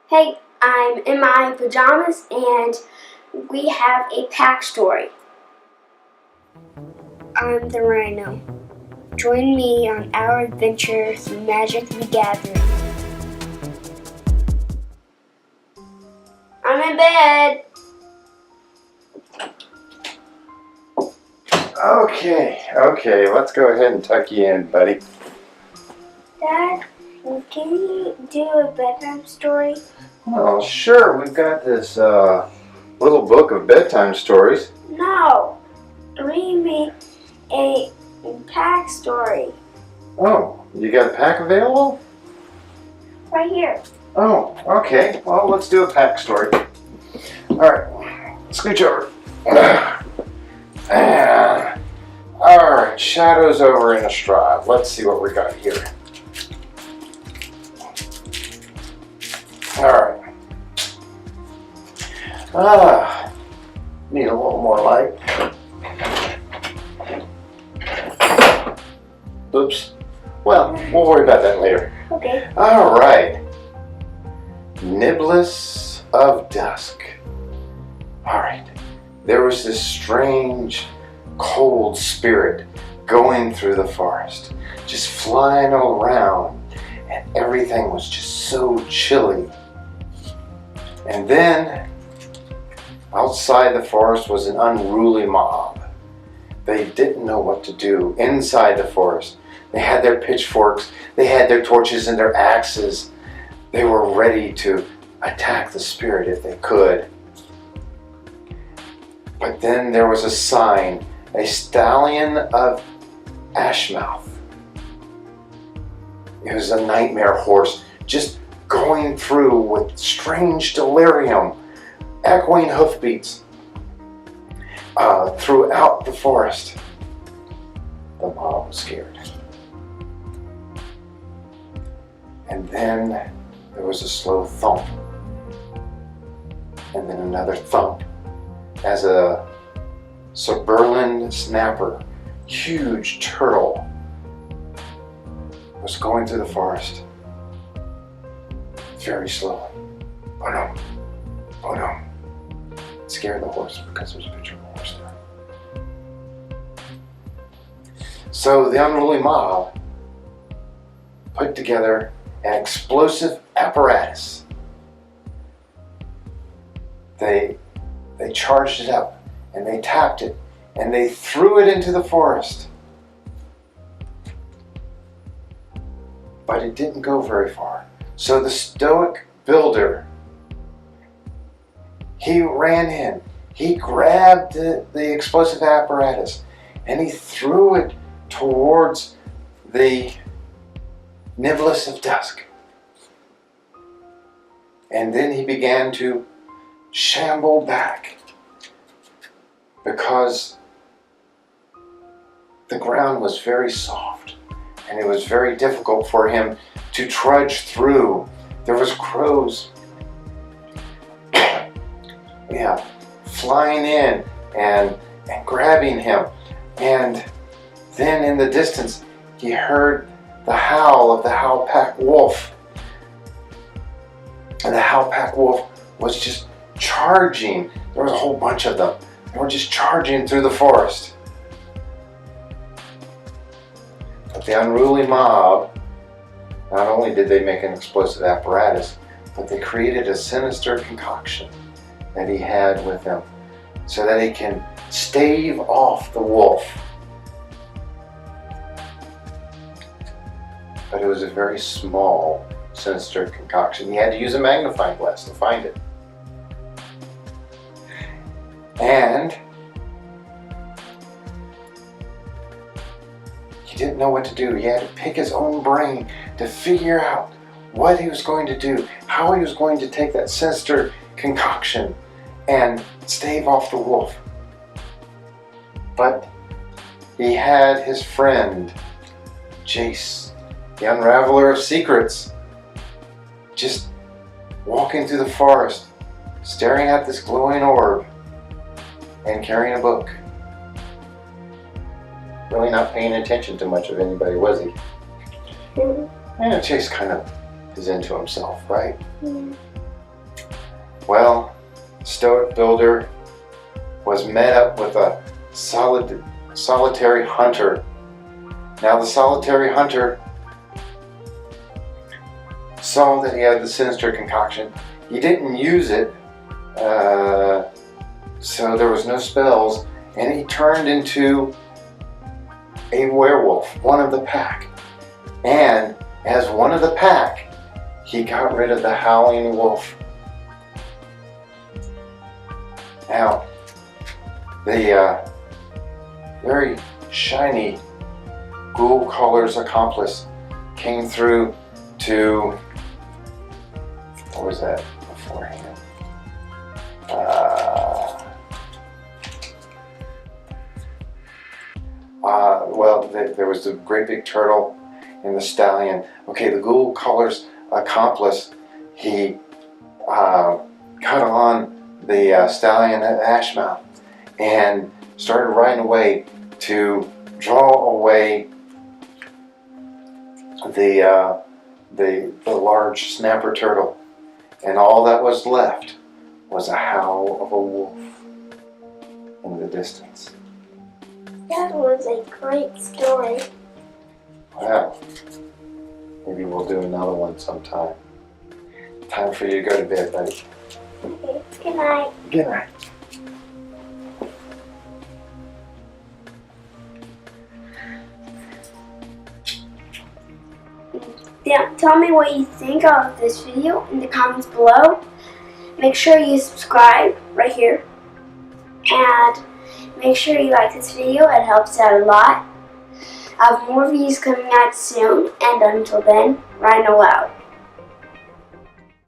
Hey, I'm in my pajamas and we have a pack story. I'm the Rhino. Join me on our adventure through Magic the Gathering. I'm in bed. Okay, let's go ahead and tuck you in, buddy. Dad, can you do a bedtime story? Well, sure, we've got this little book of bedtime stories. No, read me a pack story. Oh, you got a pack available? Right here. Oh, okay, well, let's do a pack story. Alright, scooch over. Alright, shadows over in a stride. Let's see what we got here. Alright. Need a little more light. Oops. Well, we'll worry about that later. Okay. Alright. Niblis of Dusk. Alright. There was this strange, cold spirit going through the forest, just flying around, and everything was just so chilly. And then, outside the forest was an unruly mob. They didn't know what to do inside the forest. They had their pitchforks, they had their torches and their axes. They were ready to attack the spirit if they could. But then there was a sign, a stallion of Ashmouth. It was a nightmare horse, just going through with strange delirium, echoing hoofbeats throughout the forest. The mob was scared. And then there was a slow thump, and then another thump as a Suburlan snapper, huge turtle, was going through the forest very slowly. Boom, boom. It scared the horse because there was a picture of a horse there. So the unruly mob put together an explosive apparatus. They charged it up and they tapped it and they threw it into the forest. But it didn't go very far. So the stoic builder, he ran in, he grabbed the explosive apparatus and he threw it towards the Niblis of Dusk. And then he began to shamble back because the ground was very soft and it was very difficult for him to trudge through. There was crows flying in and grabbing him. And then in the distance he heard the howl of the Howlpack wolf. And the Howlpack wolf was just charging. There was a whole bunch of them. They were just charging through the forest. But the unruly mob, not only did they make an explosive apparatus, but they created a sinister concoction that he had with him so that he can stave off the wolf. But it was a very small, sinister concoction. He had to use a magnifying glass to find it. And he didn't know what to do. He had to pick his own brain to figure out what he was going to do, how he was going to take that sinister concoction and stave off the wolf. But he had his friend, Jace, the unraveler of secrets, just walking through the forest, staring at this glowing orb and carrying a book. Really not paying attention to much of anybody, was he? Mm-hmm. Yeah, Chase kind of is into himself, right? Mm-hmm. Well, Stoic Builder was met up with a solitary hunter. Now the solitary hunter saw that he had the sinister concoction. He didn't use it, so there was no spells, and he turned into a werewolf, one of the pack. And as one of the pack, he got rid of the howling wolf. Now, the very shiny Ghoul Caller's accomplice came through to, what was that beforehand? Well, there was the great big turtle and the stallion. Okay, the Ghoul Caller's accomplice, he got on the stallion at Ashmouth and started riding away to draw away the large snapper turtle, and all that was left was a howl of a wolf in the distance. That was a great story. Well, maybe we'll do another one sometime. Time for you to go to bed, buddy. Okay, good night. Good night. Yeah, tell me what you think of this video in the comments below. Make sure you subscribe right here. And make sure you like this video, it helps out a lot. I have more videos coming out soon, and until then, Rhino out.